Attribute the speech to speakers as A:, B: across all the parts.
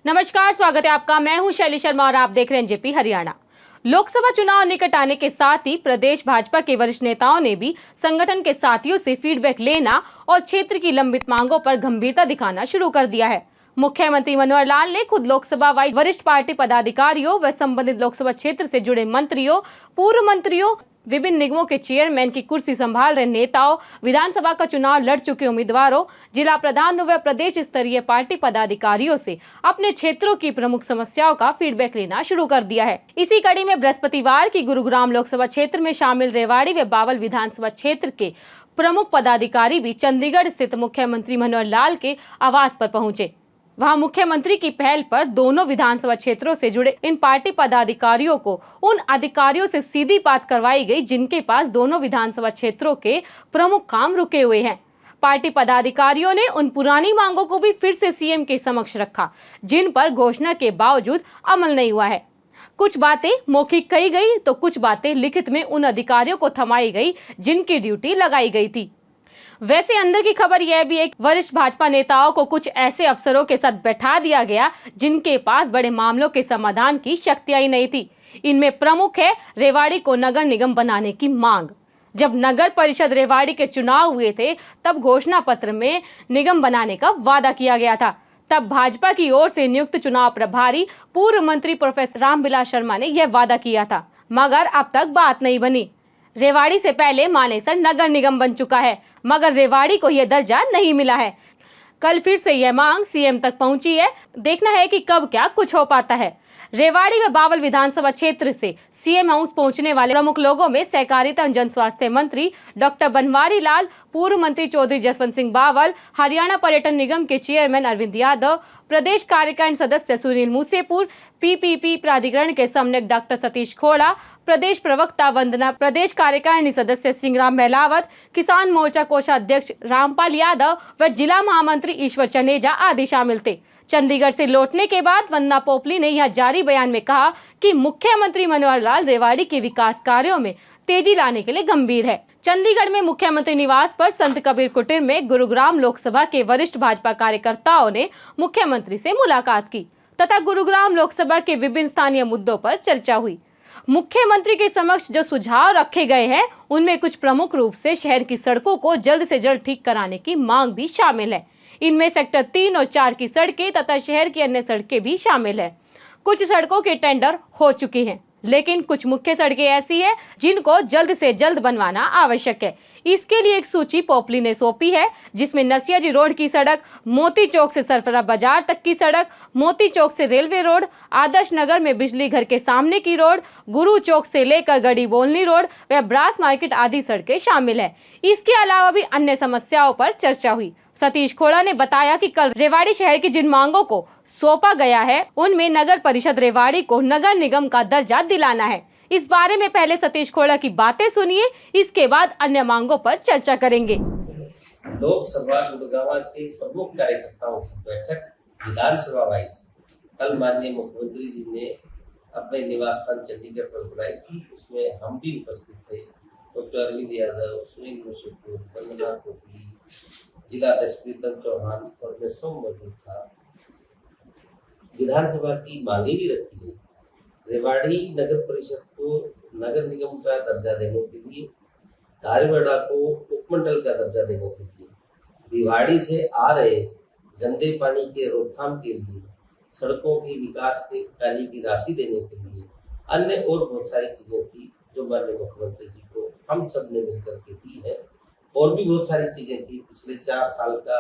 A: नमस्कार, स्वागत है आपका। मैं हूं शैली शर्मा और आप देख रहे हैं जेपी हरियाणा। लोकसभा चुनाव निकट आने के साथ ही प्रदेश भाजपा के वरिष्ठ नेताओं ने भी संगठन के साथियों से फीडबैक लेना और क्षेत्र की लंबित मांगों पर गंभीरता दिखाना शुरू कर दिया है। मुख्यमंत्री मनोहर लाल ने खुद लोकसभा वाइज वरिष्ठ पार्टी पदाधिकारियों व संबंधित लोकसभा क्षेत्र से जुड़े मंत्रियों, पूर्व मंत्रियों, विभिन्न निगमों के चेयरमैन की कुर्सी संभाल रहे नेताओं, विधानसभा का चुनाव लड़ चुके उम्मीदवारों, जिला प्रधानों व प्रदेश स्तरीय पार्टी पदाधिकारियों से अपने क्षेत्रों की प्रमुख समस्याओं का फीडबैक लेना शुरू कर दिया है। इसी कड़ी में बृहस्पतिवार की गुरुग्राम लोकसभा क्षेत्र में शामिल रेवाड़ी व बावल विधानसभा क्षेत्र के प्रमुख पदाधिकारी भी चंडीगढ़ स्थित मुख्यमंत्री मनोहर लाल के आवास पर पहुंचे। वहां मुख्यमंत्री की पहल पर दोनों विधानसभा क्षेत्रों से जुड़े इन पार्टी पदाधिकारियों को उन अधिकारियों से सीधी बात करवाई गई जिनके पास दोनों विधानसभा क्षेत्रों के प्रमुख काम रुके हुए हैं। पार्टी पदाधिकारियों ने उन पुरानी मांगों को भी फिर से सीएम के समक्ष रखा, जिन पर घोषणा के बावजूद अमल नहीं हुआ है। कुछ बातें मौखिक कही गई तो कुछ बातें लिखित में उन अधिकारियों को थमाई गई जिनकी ड्यूटी लगाई गई थी। वैसे अंदर की खबर यह भी है कि वरिष्ठ भाजपा नेताओं को कुछ ऐसे अफसरों के साथ बैठा दिया गया जिनके पास बड़े मामलों के समाधान की शक्तियां ही नहीं थी। इनमें प्रमुख है रेवाड़ी को नगर निगम बनाने की मांग। जब नगर परिषद रेवाड़ी के चुनाव हुए थे तब घोषणा पत्र में निगम बनाने का वादा किया गया था। तब भाजपा की ओर से नियुक्त चुनाव प्रभारी पूर्व मंत्री प्रोफेसर रामविलास शर्मा ने यह वादा किया था, मगर अब तक बात नहीं बनी। रेवाड़ी से पहले मानेसर नगर निगम बन चुका है, मगर रेवाड़ी को यह दर्जा नहीं मिला है। कल फिर से यह मांग सीएम तक पहुंची है। देखना है कि कब क्या कुछ हो पाता है। रेवाड़ी व बावल विधानसभा क्षेत्र से सीएम हाउस पहुंचने वाले प्रमुख लोगों में सहकारिता एवं जन स्वास्थ्य मंत्री डॉक्टर बनवारी लाल, पूर्व मंत्री चौधरी जसवंत सिंह बावल, हरियाणा पर्यटन निगम के चेयरमैन अरविंद यादव, प्रदेश कार्यकारिणी सदस्य सुनील मूसेपुर, पीपीपी प्राधिकरण के समन्वयक डॉक्टर सतीश खोड़ा, प्रदेश प्रवक्ता वंदना, प्रदेश कार्यकारिणी सदस्य सिंहराम महलावत, किसान मोर्चा कोषाध्यक्ष रामपाल यादव व जिला महामंत्री ईश्वर चनेजा आदि शामिल थे। चंडीगढ़ से लौटने के बाद वंदना पोपली ने यह जारी बयान में कहा कि मुख्यमंत्री मनोहर लाल रेवाड़ी के विकास कार्यों में तेजी लाने के लिए गंभीर है। चंडीगढ़ में मुख्यमंत्री निवास पर संत कबीर कुटीर में गुरुग्राम लोकसभा के वरिष्ठ भाजपा कार्यकर्ताओं ने मुख्यमंत्री से मुलाकात की तथा गुरुग्राम लोकसभा के विभिन्न स्थानीय मुद्दों पर चर्चा हुई। मुख्यमंत्री के समक्ष जो सुझाव रखे गए हैं उनमें कुछ प्रमुख रूप से शहर की सड़कों को जल्द से जल्द ठीक कराने की मांग भी शामिल है। इनमें सेक्टर 3 और 4 की सड़कें तथा शहर की अन्य सड़कें भी शामिल है। कुछ सड़कों के टेंडर हो चुके हैं, लेकिन कुछ मुख्य सड़कें ऐसी है जिनको जल्द से जल्द बनवाना आवश्यक है। इसके लिए एक सूची पोपली ने सौंपी है, जिसमें नसियाजी रोड की सड़क, मोती चौक से सरफरा बाजार तक की सड़क, मोती चौक से रेलवे रोड, आदर्श नगर में बिजली घर के सामने की रोड, गुरु चौक से लेकर गड़ी बोलनी रोड व ब्रास मार्केट आदि सड़कें शामिल है। इसके अलावा भी अन्य समस्याओं पर चर्चा हुई। सतीश खोड़ा ने बताया कि कल रेवाड़ी शहर की जिन मांगों को सौंपा गया है उनमें नगर परिषद रेवाड़ी को नगर निगम का दर्जा दिलाना है। इस बारे में पहले सतीश खोड़ा की बातें सुनिए, इसके बाद अन्य मांगों पर चर्चा करेंगे।
B: लोकसभा गुरुग्राम के प्रमुख कार्यकर्ताओं की बैठक विधानसभा वाइज कल माननीय मुख्यमंत्री जी ने अपने निवास स्थान चंडीगढ़ पर बुलाई थी। उसमें हम भी उपस्थित थे। डॉक्टर अरविंद यादव, सुनील मूसेपुर, वंदना पोपली, जिला अध्यक्ष प्रीतम चौहान और मैं स्वयं मौजूद था। विधानसभा की मांगे भी रखी गई। रेवाड़ी नगर परिषद को नगर निगम का दर्जा देने के लिए, धारीवाड़ा को उपमंडल का दर्जा देने के लिए, भिवाड़ी से आ रहे गंदे पानी के रोकथाम के लिए, सड़कों के विकास के कार्य की राशि देने के लिए, अन्य और बहुत सारी चीजें थी जो माननीय मुख्यमंत्री जी को हम सब ने मिलकर के दी है। और भी बहुत सारी चीजें थी। पिछले 4 साल का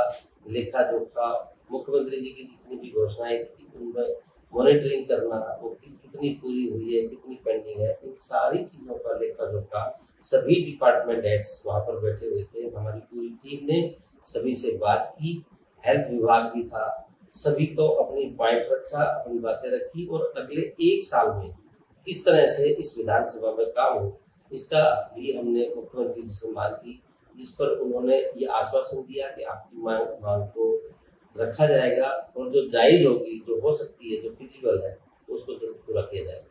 B: लेखा जोखा, मुख्यमंत्री जी की जितनी भी घोषणाएं थी उनमें मॉनिटरिंग करना, वो कितनी पूरी हुई है, कितनी पेंडिंग है, इन सारी चीजों का लेखा जोखा सभी डिपार्टमेंट हेड्स वहां पर बैठे हुए थे। हमारी पूरी टीम ने सभी से बात की, हेल्थ विभाग भी था, सभी को अपनी पॉइंट रखा, अपनी बातें रखी और अगले 1 साल में किस तरह से इस विधानसभा में काम हो इसका भी हमने मुख्यमंत्री जी से मांग की, जिस पर उन्होंने ये आश्वासन दिया कि आपकी मांग को रखा जाएगा और जो जायज होगी, जो हो सकती है, जो फिजिबल है, उसको जरूर पूरा किया जाएगा।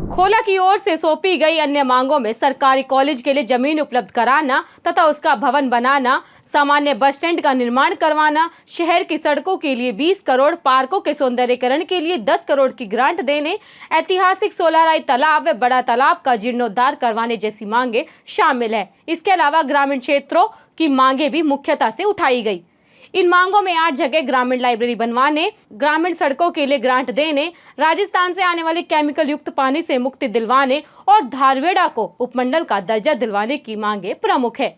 A: खोला की ओर से सौंपी गई अन्य मांगों में सरकारी कॉलेज के लिए जमीन उपलब्ध कराना तथा उसका भवन बनाना, सामान्य बस स्टैंड का निर्माण करवाना, शहर की सड़कों के लिए 20 करोड़, पार्कों के सौंदर्यीकरण के लिए 10 करोड़ की ग्रांट देने, ऐतिहासिक सोलाराई तालाब व बड़ा तालाब का जीर्णोद्धार करवाने जैसी मांगे शामिल है। इसके अलावा ग्रामीण क्षेत्रों की मांगे भी मुख्यतः से उठाई गई। इन मांगों में 8 जगह ग्रामीण लाइब्रेरी बनवाने, ग्रामीण सड़कों के लिए ग्रांट देने, राजस्थान से आने वाले केमिकल युक्त पानी से मुक्ति दिलवाने और धारवेड़ा को उपमंडल का दर्जा दिलवाने की मांगे प्रमुख है।